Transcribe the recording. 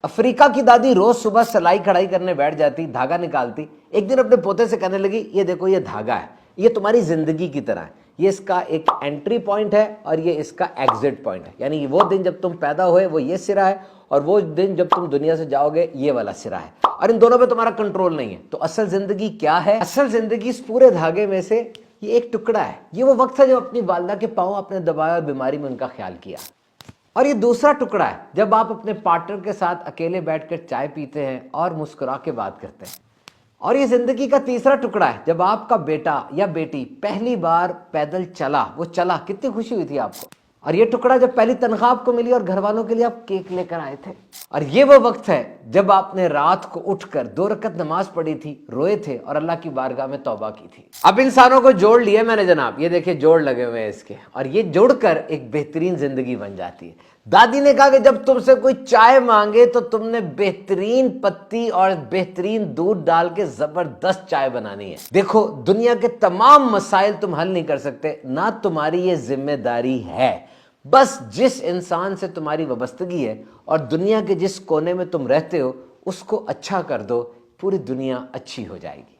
Africa की दादी रोज सुबह सिलाई कढ़ाई करने बैठ जाती, धागा निकालती। एक दिन अपने पोते से कहने लगी, ये देखो ये धागा है, ये तुम्हारी जिंदगी की तरह है, ये इसका एक एंट्री पॉइंट है और ये इसका एग्जिट पॉइंट है। यानी वो दिन जब तुम पैदा हुए वो ये सिरा है और वो दिन जब तुम दुनिया से जाओगे ये वाला सिरा है, और इन दोनों पे तुम्हारा कंट्रोल नहीं है। तो असल जिंदगी क्या है? असल जिंदगी इस पूरे धागे में से ये एक टुकड़ा है। ये वो वक्त है जब अपनी वालदा के पाँव आपने दबाया और बीमारी में उनका ख्याल किया। और ये दूसरा टुकड़ा है जब आप अपने पार्टनर के साथ अकेले बैठकर चाय पीते हैं और मुस्कुरा के बात करते हैं। और ये जिंदगी का तीसरा टुकड़ा है जब आपका बेटा या बेटी पहली बार पैदल चला, वो चला, कितनी खुशी हुई थी आपको। और ये टुकड़ा जब पहली तनख्वाह आपको मिली और घर वालों के लिए आप केक लेकर आए थे। और ये वो वक्त है जब आपने रात को उठकर 2 रकत नमाज पढ़ी थी, रोए थे और अल्लाह की बारगाह में तौबा की थी। अब इंसानों को जोड़ लिया मैंने जनाब, ये देखिए जोड़ लगे हुए हैं इसके, और ये जोड़कर एक बेहतरीन जिंदगी बन जाती है। दादी ने कहा कि जब तुमसे कोई चाय मांगे तो तुमने बेहतरीन पत्ती और बेहतरीन दूध डाल के जबरदस्त चाय बनानी है। देखो, दुनिया के तमाम मसाइल तुम हल नहीं कर सकते, ना तुम्हारी ये जिम्मेदारी है। बस जिस इंसान से तुम्हारी वाबस्तगी है और दुनिया के जिस कोने में तुम रहते हो उसको अच्छा कर दो, पूरी दुनिया अच्छी हो जाएगी।